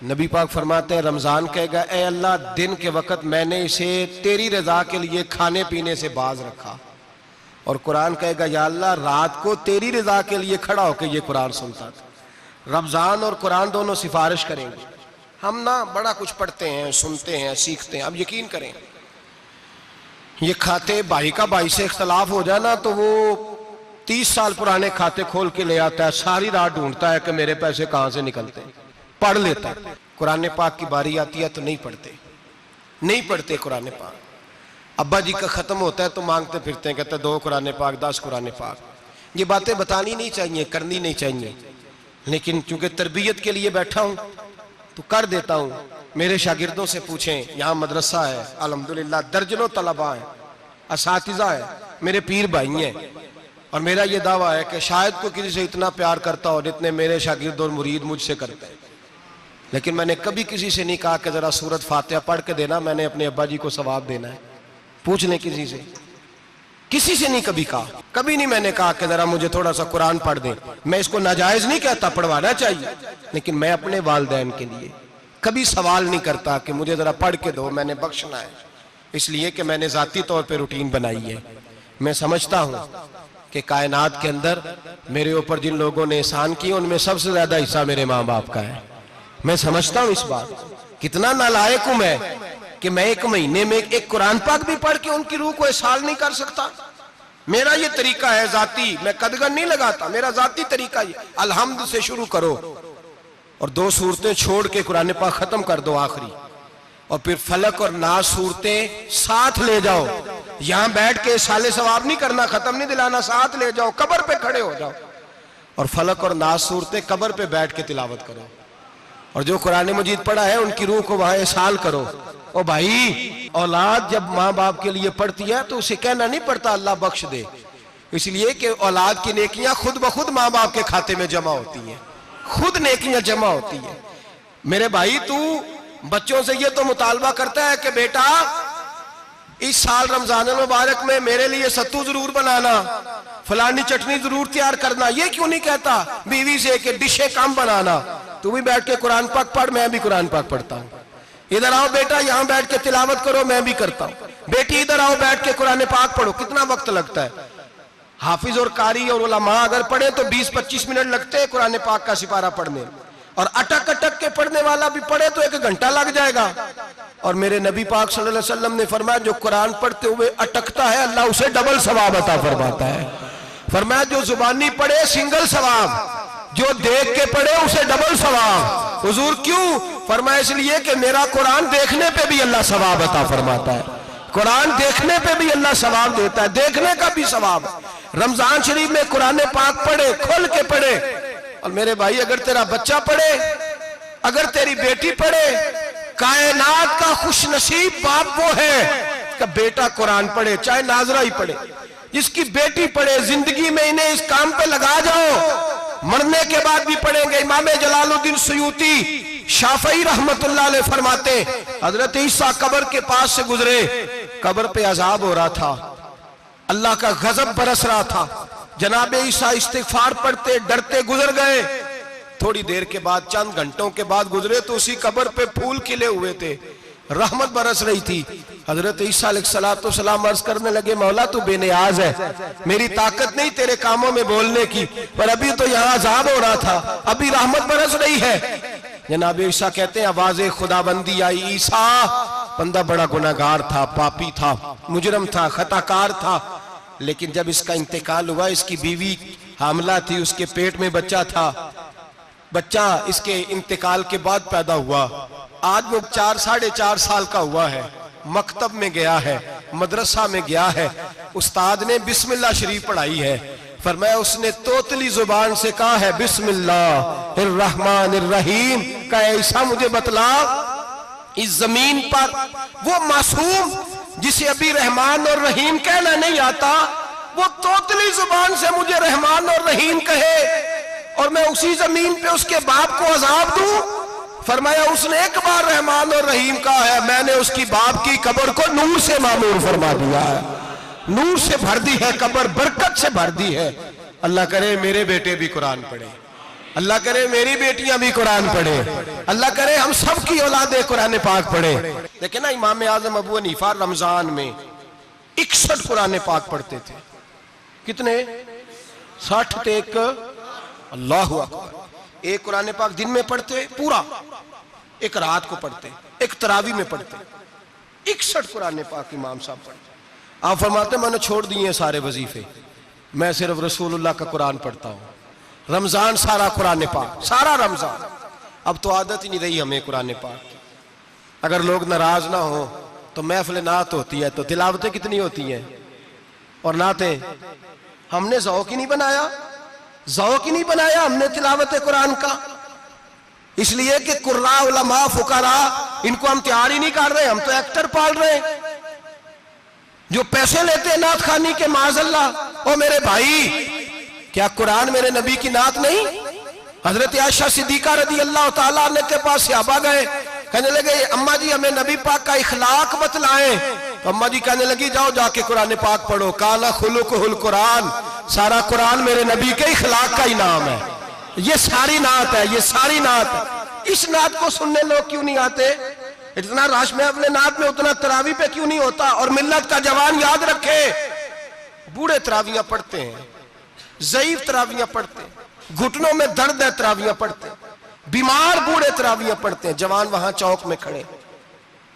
नबी पाक फरमाते हैं रमजान कहेगा ए अल्लाह दिन के वक्त मैंने इसे तेरी रजा के लिए खाने पीने से बाज रखा, और कुरान कहेगा या अल्लाह रात को तेरी रजा के लिए खड़ा होकर ये कुरान सुनता था। रमजान और कुरान दोनों सिफारिश करेंगे। हम ना बड़ा कुछ पढ़ते हैं, सुनते हैं, सीखते हैं। अब यकीन करें, ये खाते भाई का भाई से इख्तलाफ हो जाए ना तो वो 30 साल पुराने खाते खोल के ले आता है, सारी रात ढूंढता है कि मेरे पैसे कहां से निकलते हैं, पढ़ लेता है। कुरान पाक की बारी आती है तो नहीं पढ़ते कुरान पाक। अब्बा जी का खत्म होता है तो मांगते फिरते हैं, कहते 2 कुरान पाक, 10 कुरान पाक। ये बातें बतानी नहीं चाहिए, करनी नहीं चाहिए, लेकिन चूंकि तरबियत के लिए बैठा हूं तो कर देता हूं। मेरे शागिर्दों से पूछें, यहाँ मदरसा है अल्हम्दुलिल्लाह, दर्जनों तलबा है, असातिज़ा है, मेरे पीर भाई हैं, और मेरा ये दावा है कि शायद कोई किसी से इतना प्यार करता हो जितने मेरे शागिर्द और मुरीद मुझसे करते हैं। लेकिन मैंने कभी किसी से नहीं कहा कि जरा सूरत फातिहा पढ़ के देना, मैंने अपने अब्बा जी को सवाब देना है। पूछ लें किसी से नहीं कभी कहा, कभी नहीं मैंने कहा कि जरा मुझे थोड़ा सा कुरान पढ़ दें। मैं इसको नाजायज नहीं कहता, पढ़वाना चाहिए, लेकिन मैं अपने वालिदैन के लिए कभी सवाल नहीं करता कि मुझे जरा पढ़ के दो, मैंने बख्शना है, इसलिए कि मैंने जाती तौर पे रूटीन बनाई है। मैं समझता हूं कि कायनात के अंदर मेरे ऊपर जिन लोगों ने एहसान किए उनमें सबसे ज्यादा हिस्सा मेरे माँ बाप का है। मैं समझता हूं इस बात। कितना नालायक हूं मैं कि मैं 1 महीने में एक कुरान पाक भी पढ़ के उनकी रूह को एहसास नहीं कर सकता। मेरा ये तरीका है जाती, मैं कदगन नहीं लगाता, मेरा जाती तरीका ये, अलहम्द से शुरू करो और 2 सूरतें छोड़ के कुरान पाक खत्म कर दो आखिरी, और फिर फलक और नास सूरतें साथ ले जाओ। यहां बैठ के साले सवाब नहीं करना, खत्म नहीं दिलाना, साथ ले जाओ, कब्र पे खड़े हो जाओ और फलक और नास सूरतें कब्र पे बैठ के तिलावत करो, और जो कुरान मजीद पढ़ा है उनकी रूह को वहां एहसास करो। ओ भाई, औलाद जब माँ बाप के लिए पढ़ती है तो उसे कहना नहीं पड़ता अल्लाह बख्श दे, इसलिए कि औलाद की नेकियां खुद ब खुद माँ बाप के खाते में जमा होती हैं, खुद नेकियां जमा होती हैं। मेरे भाई, तू बच्चों से ये तो मुतालबा करता है कि बेटा इस साल रमजान मुबारक में मेरे लिए सत्तू जरूर बनाना, फलानी चटनी जरूर तैयार करना, ये क्यों नहीं कहता बीवी से कि डिशे कम बनाना? तू भी बैठ के कुरान पाक पढ़, मैं भी कुरान पाक पढ़ता हूँ। इधर आओ बेटा, यहाँ बैठ के तिलावत करो, मैं भी करता हूँ। बेटी इधर आओ, बैठ के कुरान पाक पढ़ो। कितना वक्त लगता है? हाफिज और कारी और उलमा अगर पढ़े तो 20-25 मिनट लगते हैं कुरान पाक का सिपारा पढ़ने, और अटक अटक के पढ़ने वाला भी पढ़े तो 1 घंटा लग जाएगा। और मेरे नबी पाक सल्लल्लाहु अलैहि वसल्लम ने फरमाया जो कुरान पढ़ते हुए अटकता है अल्लाह उसे डबल सवाब अता फरमाता है। फरमाया जो जुबानी पढ़े सिंगल सवाब, जो देख के पढ़े उसे डबल सवाब। हुजूर क्यों? फरमाया इसलिए कि मेरा कुरान देखने पे भी अल्लाह सवाब अता फरमाता है, कुरान देखने पे भी अल्लाह सवाब देता है, देखने का भी सवाब। रमजान शरीफ में कुरान पाक पढ़े, खोल के पढ़े। और मेरे भाई, अगर तेरा बच्चा पढ़े, अगर तेरी बेटी पढ़े, कायनात का खुशनसीब बाप वो है कि बेटा कुरान पढ़े, चाहे नाजरा ही पढ़े। जिसकी बेटी पढ़े, जिंदगी में इन्हें इस काम पे लगा जाओ, मरने के बाद भी पढ़ेंगे। इमाम जलालुद्दीन सुयूती शाफई रहमतुल्लाह अलैह फरमाते, हजरत ईसा कब्र के पास से गुजरे, कब्र पे अजाब हो रहा था, अल्लाह का गजब बरस रहा था। जनाब ईसा इस्तिगफार पढ़ते डरते गुजर गए। थोड़ी देर के बाद, चंद घंटों के बाद गुजरे तो उसी कब्र पे फूल खिले हुए थे, रहमत बरस रही थी। हजरत ईसा अलैहिस्सलाम अर्ज करने लगे, मौला तू बेनियाज है, मेरी ताकत नहीं तेरे कामों में बोलने की, पर अभी तो यहाँ अजाब हो रहा था, अभी रहमत बरस रही है। जनाब ईसा कहते हैं आवाज़े खुदाबंदी आई, ईसा बंदा बड़ा गुनाहगार था, पापी था, मुजरम था, खताकार था, लेकिन जब इसका इंतकाल हुआ, इसकी बीवी हामला थी, उसके पेट में बच्चा था, बच्चा इसके इंतकाल के बाद पैदा हुआ। आज वो 4-4.5 साल का हुआ है, मकतब में गया है, मदरसा में गया है, उस्ताद ने बिस्मिल्लाह शरीफ पढ़ाई है। फरमाया उसने तोतली जुबान से कहा है बिस्मिल्लाहिर्रहमानिर्रहीम का, ऐसा मुझे बतला इस जमीन पर वो मासूम जिसे अभी रहमान और रहीम कहना नहीं आता, वो तोतली जुबान से मुझे रहमान और रहीम कहे और मैं उसी जमीन पे उसके बाप को अजाब दूं? फरमाया उसने एक बार रहमान और रहीम कहा है, मैंने उसकी बाप की कब्र को नूर से मामूर फरमा दिया है, नूर से भर दी है कब्र, बरकत से भर दी है। अल्लाह करे मेरे बेटे भी कुरान पढ़े, अल्लाह करे मेरी बेटियां भी कुरान पढ़े, अल्लाह करे हम सब की औलादे कुरान पाक पढ़े। लेकिन ना इमाम आजम अबू हनीफा रमजान में 61 कुरान पाक पढ़ते थे। कितने? 60 टेक। अल्लाहु अकबर। एक कुरान पाक दिन में पढ़ते पूरा, एक रात को पढ़ते, एक तरावी में पढ़ते। 61 कुरान पाक इमाम साहब पढ़ते। आप फरमाते मैंने छोड़ दिए सारे वजीफे, मैं सिर्फ रसूलुल्लाह का कुरान पढ़ता हूं। रमजान सारा कुरान पाक, सारा रमजान। अब तो आदत ही नहीं रही हमें कुरान पाक की। अगर लोग नाराज ना हो तो महफिल नात होती है तो तिलावतें कितनी होती हैं, और नातें हमने ज़ौक़ ही नहीं बनाया, ज़ौक़ ही नहीं बनाया हमने तिलावत कुरान का। इसलिए कि कुर्रा उलमा फुकरा इनको हम तैयार ही नहीं कर रहे, हम तो एक्टर पाल रहे हैं जो पैसे लेते हैं नात खानी के। माज़अल्लाह। ओ मेरे भाई, क्या कुरान मेरे नबी की नात नहीं? हजरत आयशा सिद्दीका रदी अल्लाह ताला अन्हा के पास सहाबा गए, कहने लगे अम्मा जी हमें नबी पाक का इखलाक बतलाएं। तो अम्मा जी कहने लगी जाओ जाके कुरान पाक पढ़ो, काला खुलुकुल कुरान, सारा कुरान मेरे नबी के इखलाक का ही नाम है। ये सारी नात है, ये सारी नात है। इस नात को सुनने लोग क्यों नहीं आते? इतना राश में अपने नात में उतना तरावी पे क्यों नहीं होता? और मिल्लत का जवान याद रखे, बूढ़े तरावियां पढ़ते हैं, ज़ईफ तरावियां पढ़ते हैं, घुटनों में दर्द है तरावियां पढ़ते हैं, बीमार बूढ़े तरावियां पढ़ते हैं। जवान वहां चौक में खड़े।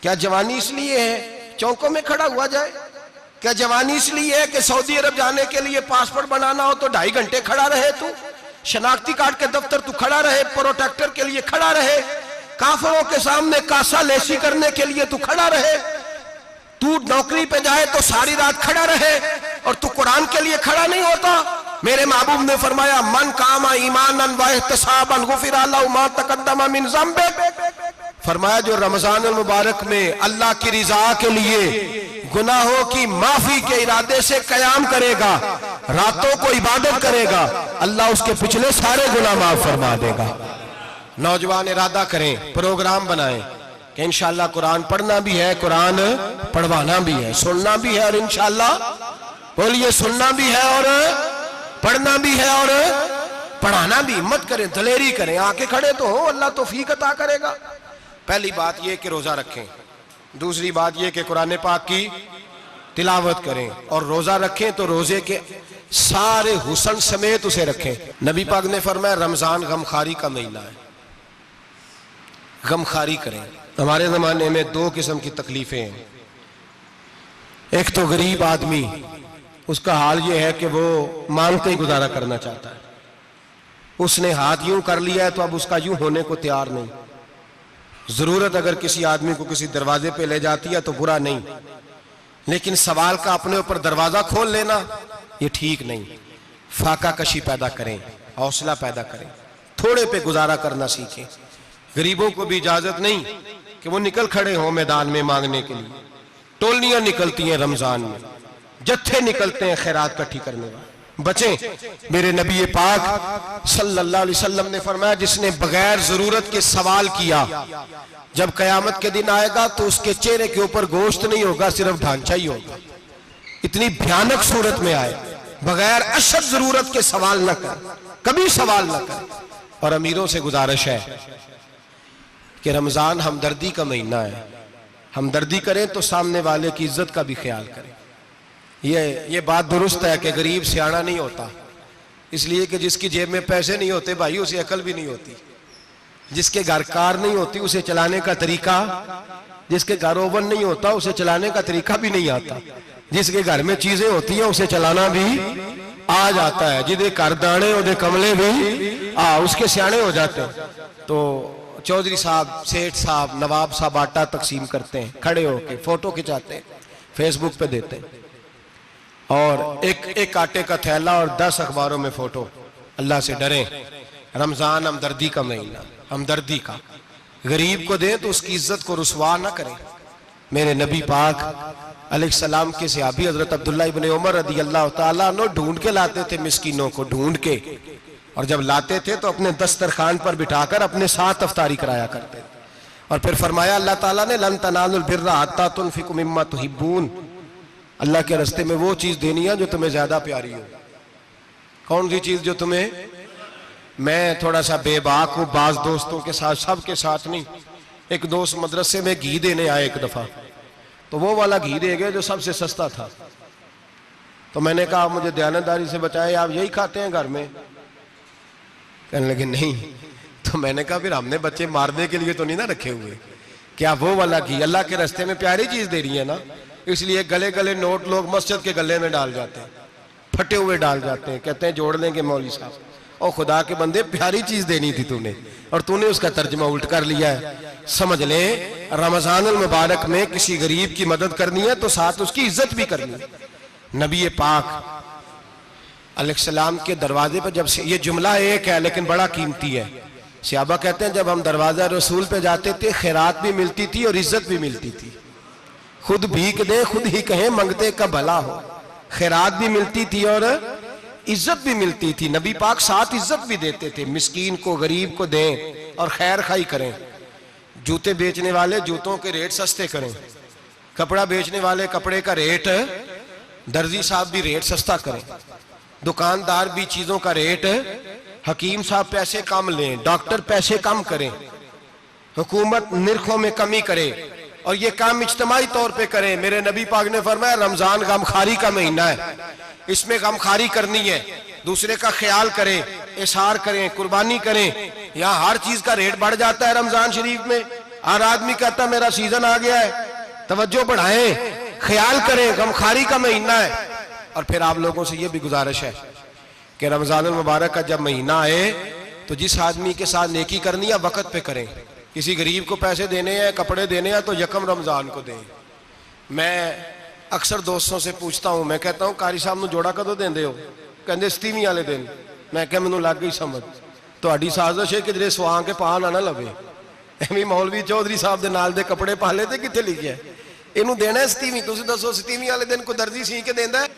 क्या जवानी इसलिए है चौकों में खड़ा हुआ जाए? क्या जवानी इसलिए है कि सऊदी अरब जाने के लिए पासपोर्ट बनाना हो तो 2.5 घंटे खड़ा रहे तू, शनाख्ती कार्ड के दफ्तर तू खड़ा रहे, प्रोटेक्टर के लिए खड़ा रहे, काफिरों के सामने कासा लेसी करने के लिए तू खड़ा रहे, तू नौकरी पे जाए तो सारी रात खड़ा रहे, और तू कुरान के लिए खड़ा नहीं होता? मेरे महबूब ने फरमाया मन कामा ईमानन व इहतिसाबन गुफिरा लहु मा तक़द्दम मिन ज़ंबि। फरमाया जो रमजान मुबारक में अल्लाह की रिजा के लिए गुनाहों की माफी के इरादे से कयाम करेगा, रातों को इबादत करेगा, अल्लाह उसके पिछले सारे गुनाह माफ फरमा देगा। नौजवान इरादा करें, प्रोग्राम बनाएं कि इंशाअल्लाह कुरान पढ़ना भी है, कुरान पढ़वाना भी है, सुनना भी है, और इंशाअल्लाह बोलिए सुनना भी है और पढ़ना भी है और पढ़ाना भी। हिम्मत करें, दलेरी करें, आके खड़े तो हो, अल्लाह तौफीक अता करेगा। पहली बात यह कि रोजा रखें, दूसरी बात यह कि कुरान पाक की तिलावत करें, और रोजा रखें तो रोजे के सारे हुस्न समेत उसे रखें। नबी पाक ने फरमाया रमजान गमखारी का महीना है, गमखारी करें। हमारे जमाने में 2 किस्म की तकलीफें हैं। एक तो गरीब आदमी, उसका हाल यह है कि वो मांगते ही गुजारा करना चाहता है, उसने हाथ यूं कर लिया है तो अब उसका यूं होने को तैयार नहीं। जरूरत अगर किसी आदमी को किसी दरवाजे पे ले जाती है तो बुरा नहीं, लेकिन सवाल का अपने ऊपर दरवाजा खोल लेना ये ठीक नहीं। फाका कशी पैदा करें, हौसला पैदा करें, थोड़े पे गुजारा करना सीखें। गरीबों को भी इजाजत नहीं कि वो निकल खड़े हों मैदान में मांगने के लिए। टोलियां निकलती हैं रमजान में, जत्थे निकलते हैं खैरात इकट्ठी करने वाले। बचें। मेरे नबी पाक सल्लल्लाहु अलैहि वसल्लम ने फरमाया जिसने बगैर जरूरत के सवाल किया, जब कयामत के दिन आएगा तो उसके चेहरे के ऊपर गोश्त नहीं होगा, सिर्फ ढांचा ही होगा। इतनी भयानक सूरत में आए, बगैर अशद जरूरत के सवाल न कर, कभी सवाल न कर। और अमीरों से गुजारिश है कि रमजान हमदर्दी का महीना है, हमदर्दी करें तो सामने वाले की इज्जत का भी ख्याल करें। ये बात दुरुस्त है कि गरीब सियाना नहीं होता, इसलिए कि जिसकी जेब में पैसे नहीं होते भाई उसे अकल भी नहीं होती। जिसके घर कार नहीं होती उसे चलाने का तरीका, जिसके घर ओवन नहीं होता उसे चलाने का तरीका भी नहीं आता। जिसके घर में चीजें होती हैं उसे चलाना भी आ जाता है। जिदे घर दाने उदे कमले भी उसके सियाने हो जाते हैं। तो चौधरी साहब, सेठ साहब, नवाब साहब आटा तकसीम करते हैं, खड़े होके फोटो खिंचाते हैं, फेसबुक पे देते हैं, और एक आटे का थैला और 10 अखबारों में फोटो। अल्लाह से डरें। रमजान हमदर्दी का महीना, हमदर्दी का। गरीब को दें तो उसकी इज्जत को रुसवा ना करें, मेरे नबी पाक अलैहिस्सलाम के सहाबी हजरत अब्दुल्ला इब्न उमर रदी अल्लाह ताला अन्हु ढूंढ के लाते थे मिस्कीनों को, ढूंढ के, और जब लाते थे तो अपने दस्तरखान पर बिठाकर अपने साथ अफ्तारी कराया करते थे। और फिर फरमाया अल्लाह ताला ने, लन तनालुल बिर्रा हत्ता तुनफिकु मिम्मा तुहिब्बून, अल्लाह के रास्ते में वो चीज देनी है जो तुम्हें ज्यादा प्यारी हो। कौन सी चीज जो तुम्हें, मैं थोड़ा सा बेबाक हूं, बाज दोस्तों के साथ, सबके साथ नहीं। एक दोस्त मदरसे में घी देने आए एक दफा, तो वो वाला घी दे गए जो सबसे सस्ता था। तो मैंने कहा मुझे दयानतदारी से बचाए, आप यही खाते हैं घर में? कहने लगे नहीं। तो मैंने कहा फिर हमने बच्चे मारने के लिए तो नहीं ना रखे हुए, क्या वो वाला घी अल्लाह के रास्ते में प्यारी चीज दे रही है ना, इसलिए गले गले नोट लोग मस्जिद के गले में डाल जाते हैं, फटे हुए डाल जाते हैं, कहते हैं जोड़ लेंगे मौलवी साहब। और खुदा के बंदे, प्यारी चीज देनी थी तूने और तूने उसका तर्जमा उल्ट कर लिया है। समझ ले, रमजानुल मुबारक में किसी गरीब की मदद करनी है तो साथ उसकी इज्जत भी करनी है। नबी पाक अलैहिस्सलाम के दरवाजे पर जब से, ये जुमला एक है लेकिन बड़ा कीमती है, सहाबा कहते हैं जब हम दरवाजा रसूल पे जाते थे खैरात भी मिलती थी और इज्जत भी मिलती थी। खुद भीख दे खुद ही कहें मंगते का भला हो, खैरात भी मिलती थी और इज्जत भी मिलती थी। नबी पाक साथ इज्जत भी देते थे, मिस्कीन को गरीब को दें और खैर खाई करें। जूते बेचने वाले जूतों के रेट सस्ते करें, कपड़ा बेचने वाले कपड़े का रेट, दर्जी साहब भी रेट सस्ता करें, दुकानदार भी चीजों का रेट, हकीम साहब पैसे कम लें, डॉक्टर पैसे कम करें, हुकूमत निर्खों में कमी करे और ये काम इज्तिमाई तौर पे करें। मेरे नबी पाक ने फरमाया रमजान गमखारी का महीना है, इसमें गमखारी करनी है, दूसरे का ख्याल करें, इशार करें, कुर्बानी करें। यहाँ हर चीज का रेट बढ़ जाता है रमजान शरीफ में। हर आदमी कहता मेरा सीजन आ गया है, तवज्जो बढ़ाएं, ख्याल करें, गमखारी का महीना है। और फिर आप लोगों से ये भी गुजारिश है कि रमजानुल मुबारक का जब महीना आए तो जिस आदमी के साथ नेकी करनी है वक्त पे करें। किसी गरीब को पैसे देने हैं, कपड़े देने हैं तो यकम रमजान को दें। मैं अक्सर दोस्तों से पूछता हूं, मैं कहता हूं कारी साहब नूं जोड़ा कदों देंदे हो? कहंदे 27 वाले दिन। मैं कहा मैनूं लग गई समझ, तुहाडी साजिश है किधरे सवा के पा ना लवे। एवं मौलवी चौधरी साहब दे नाल दे कपड़े पा ले ते कित्थे लिखिआ इहनूं देना 27? तुसीं दसो 27 वाले दिन कोई दर्जी सी के देंदा है?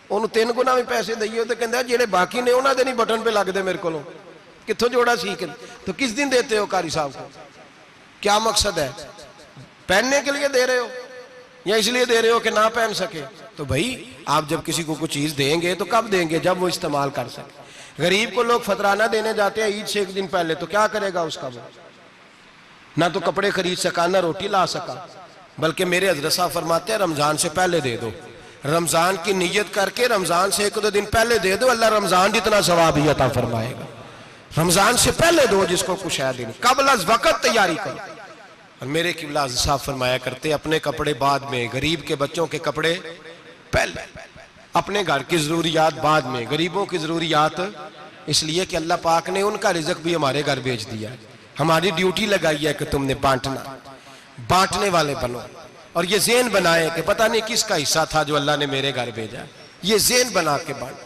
ਉਹਨੂੰ 3 ਗੁਣਾ ਵੀ पैसे दईए तो कहता ਜਿਹੜੇ बाकी ने उन्होंने नहीं बटन पे लगते मेरे को, कितों जोड़ा सीख। तो किस दिन देते हो कारी साहब को? क्या मकसद है? पहनने के लिए दे रहे हो या इसलिए दे रहे हो कि ना पहन सके? तो भाई आप जब किसी को कुछ चीज देंगे तो कब देंगे? जब वो इस्तेमाल कर सके। गरीब को लोग फतराना देने जाते हैं ईद से एक दिन पहले, तो क्या करेगा उसका? वो ना तो कपड़े खरीद सका ना रोटी ला सका। बल्कि मेरे हजरत साहब फरमाते हैं रमजान से पहले दे दो, रमजान की नियत करके रमजान से 1-2 दिन पहले दे दो, अल्लाह रमजान जितना सवाब ही अता फरमाएगा। रमजान से पहले दो जिसको कुछ है दिन, कबल अज़ वक़्त तैयारी करो। और मेरे किबला साहब फरमाया करते अपने कपड़े बाद में, गरीब के बच्चों के कपड़े पहले, अपने घर की जरूरियात बाद में, गरीबों की जरूरियात इसलिए कि अल्लाह पाक ने उनका रिज़्क़ भी हमारे घर भेज दिया। हमारी ड्यूटी लगाई है कि तुमने बांटना, बांटने वाले बनो। और ये ज़हन बनाए कि पता नहीं किसका हिस्सा था जो अल्लाह ने मेरे घर भेजा, ये ज़हन बना के बांट।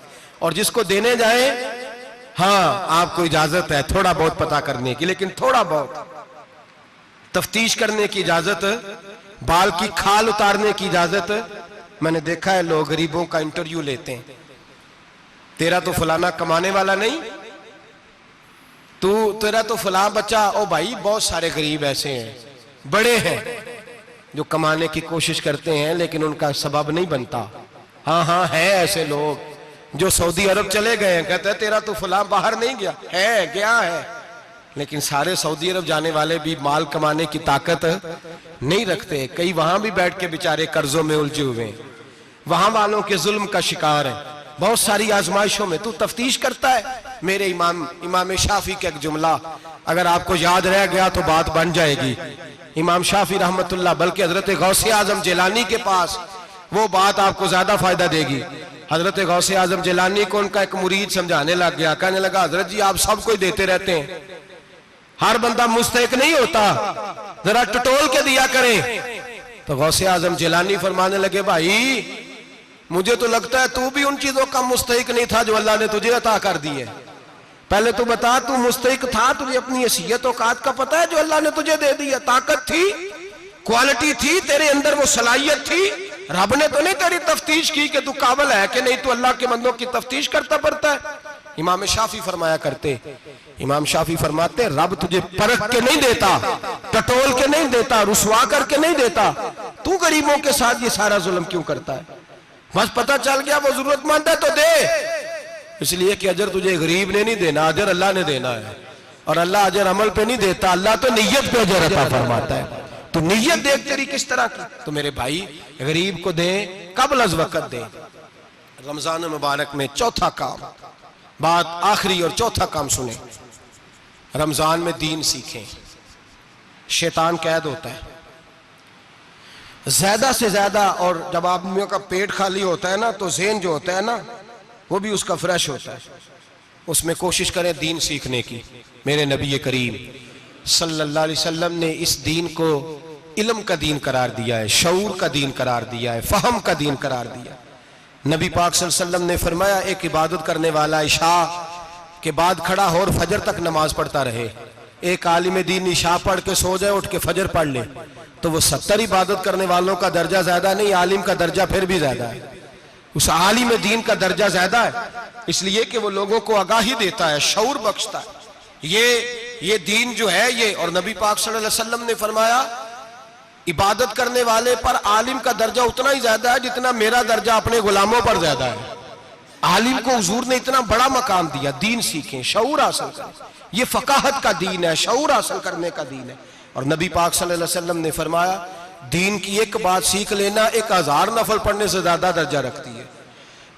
और जिसको देने जाए, हाँ आपको इजाजत है थोड़ा बहुत पता करने की, लेकिन थोड़ा बहुत तफ्तीश करने की इजाजत, बाल की खाल उतारने की इजाजत। मैंने देखा है लोग गरीबों का इंटरव्यू लेते हैं, तेरा तो फलाना कमाने वाला नहीं, तेरा तो फलां बच्चा। ओ भाई बहुत सारे गरीब ऐसे हैं, बड़े हैं जो कमाने की कोशिश करते हैं लेकिन उनका सबब नहीं बनता। हाँ हाँ है ऐसे लोग जो सऊदी अरब चले गए हैं, कहते हैं तेरा तो फलां बाहर नहीं गया है, गया है, लेकिन सारे सऊदी अरब जाने वाले भी माल कमाने की ताकत नहीं रखते। कई वहां भी बैठ के बेचारे कर्जों में उलझे हुए हैं, वहां वालों के जुल्म का शिकार है, बहुत सारी आजमाइशों में। तू तफ्तीश करता है। मेरे इमाम शाफी का एक जुमला अगर आपको याद रह गया तो बात बन जाएगी। इमाम शाफी रहमतुल्लाह, बल्कि हजरत गौसे आजम जिलानी के पास वो बात आपको ज्यादा फायदा देगी। हजरत गौसे आजम जिलानी को उनका एक मुरीद समझाने लग गया, कहने लगा हजरत जी आप सबको ही देते रहते हैं, हर बंदा मुस्तहिक नहीं होता, जरा टटोल के दिया करें। तो गौसे आजम जिलानी फरमाने लगे भाई मुझे तो लगता है तू भी उन चीजों का मुस्तहिक नहीं था जो अल्लाह ने तुझे अता कर दी है। पहले तू बता, तू मुस्तहिक था? तुझे अपनी हैसियत औकात का पता है जो अल्लाह ने तुझे दे दी है? ताकत थी? क्वालिटी थी तेरे अंदर, वो सलाहियत थी। रब ने तो नहीं तेरी तफ्तीश की कि तू काबिल है कि नहीं, तू अल्लाह के बंदों की तफ्तीश करता पड़ता है। इमाम शाफी फरमाया करते, इमाम शाफी फरमाते, रब तुझे परख के नहीं देता, टटोल के नहीं देता, रुसवा करके नहीं देता, तू गरीबों के साथ ये सारा जुल्म क्यों करता है? बस पता चल गया वो जरूरतमंद है तो दे, इसलिए कि अजर तुझे गरीब ने नहीं देना, अजर अल्लाह ने देना है। और अल्लाह अजर अमल पे नहीं देता, अल्लाह तो नियत पे अजर अता फरमाता है। तो नियत देख तेरी किस तरह की। तो मेरे भाई गरीब को दे, कबल अज वक़्त दे। रमजान मुबारक में चौथा काम, बात आखिरी और चौथा काम सुने, रमजान में दीन सीखें। शैतान कैद होता है ज्यादा से ज्यादा, और जब आदमियों का पेट खाली होता है ना तो ज़हन जो होता है ना वो भी उसका फ्रेश होता है। उसमें कोशिश करें दीन सीखने की। मेरे नबी करीम सल्लल्लाहु अलैहि वसल्लम ने इस दीन को इल्म का दीन करार दिया है, शऊर का दीन करार दिया है, फहम का दीन करार दिया। नबी पाक सल्लल्लाहु अलैहि वसल्लम ने फरमाया, एक इबादत करने वाला इशा के बाद खड़ा हो और फजर तक नमाज पढ़ता रहे। एक आलिम दीन इशा पढ़ के सो जाए, उठ के फजर पढ़ ले, तो वो 70 इबादत करने वालों का दर्जा ज्यादा नहीं, आलिम का दर्जा फिर भी ज्यादा है। उस आलिम दीन का दर्जा ज्यादा है, इसलिए कि वो लोगों को आगाही देता है, शऊर बख्शता है। ये दीन जो है ये, और नबी पाक सल्लल्लाहु अलैहि वसल्लम ने फरमाया, इबादत करने वाले पर आलिम का दर्जा उतना ही ज्यादा है जितना मेरा दर्जा अपने गुलामों पर ज्यादा है। आलिम को हुजूर ने इतना बड़ा मकाम दिया। दीन सीखें, शऊर हासिल करें, ये फकाहत का दीन है, शऊर हासिल करने का दीन है। और नबी पाक सल्लल्लाहु अलैहि वसल्लम ने फरमाया, दीन की एक बात सीख लेना 1000 नफल पढ़ने से ज्यादा दर्जा रखती है।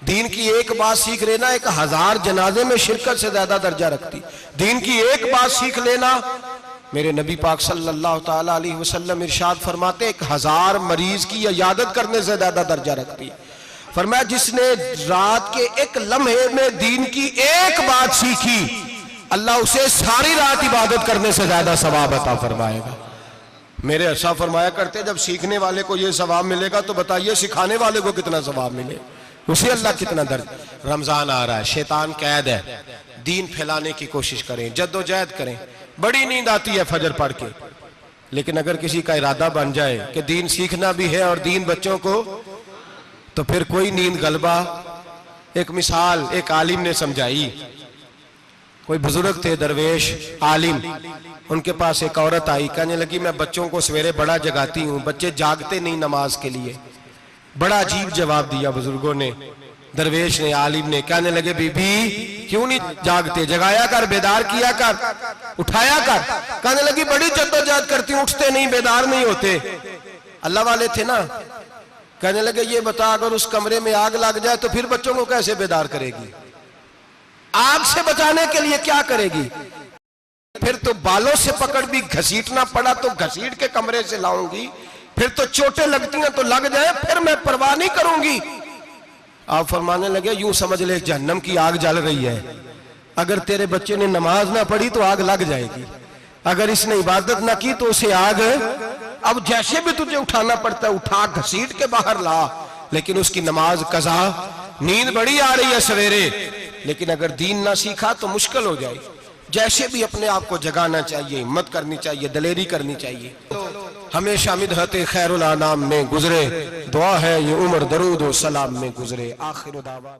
दीन की एक बात सीख लेना 1000 जनाजे में शिरकत से ज्यादा दर्जा रखती। दीन की एक बात सीख लेना, मेरे नबी पाक सल्लल्लाहु ताला अलैहि वसल्लम इरशाद फरमाते, 1000 मरीज की इयादत करने से ज्यादा दर्जा रखती है। फरमाया, जिसने रात के एक लम्हे में दीन की एक बात सीखी, अल्लाह उसे सारी रात इबादत करने से ज्यादा सवाब अता फरमाएगा। मेरे अच्छा फरमाया करते, जब सीखने वाले को यह सवाब मिलेगा तो बताइए सिखाने वाले को कितना सवाब मिले, उसे अल्लाह कितना दर्द। रमजान आ रहा है, शैतान कैद है, दीन फैलाने की कोशिश करें, जद्दोजहद करें। बड़ी नींद आती है फजर पढ़ के, लेकिन अगर किसी का इरादा बन जाए कि दीन सीखना भी है और दीन बच्चों को, तो फिर कोई नींद गलबा। एक मिसाल एक आलिम ने समझाई। कोई बुजुर्ग थे, दरवेश आलिम, उनके पास एक औरत आई, कहने लगी, मैं बच्चों को सवेरे बड़ा जगाती हूँ, बच्चे जागते नहीं नमाज के लिए। बड़ा अजीब जवाब दिया बुजुर्गों ने, दरवेश ने, आलिम ने। कहने लगे, बीबी क्यों नहीं जागते, जगाया कर, बेदार किया कर, उठाया कर। कहने लगी, बड़ी जद्दोजहद करती हूँ, उठते नहीं, बेदार नहीं होते। अल्लाह वाले थे ना। कहने लगे, ये बता, अगर उस कमरे में आग लग जाए तो फिर बच्चों को कैसे बेदार करेगी? आग से बचाने के लिए क्या करेगी? फिर तो बालों से पकड़ भी घसीटना पड़ा तो घसीट के कमरे से लाऊंगी, फिर तो चोटें लगती हैं तो लग जाए, फिर मैं परवाह नहीं करूंगी। आप फरमाने लगे, यूं समझ ले जहन्नम की आग जल रही है, अगर तेरे बच्चे ने नमाज ना पढ़ी तो आग लग जाएगी, अगर इसने इबादत ना की तो उसे आग, अब जैसे भी तुझे उठाना पड़ता है उठा घसीट के बाहर ला, लेकिन उसकी नमाज कज़ा। नींद बड़ी आ रही है सवेरे, लेकिन अगर दीन ना सीखा तो मुश्किल हो जाए। जैसे भी अपने आप को जगाना चाहिए, हिम्मत करनी चाहिए, दलेरी करनी चाहिए। तो हमेशा मिदहत खैरुल अनाम में गुजरे, दुआ है ये उम्र दरूद व सलाम में गुजरे। आखिर दावा।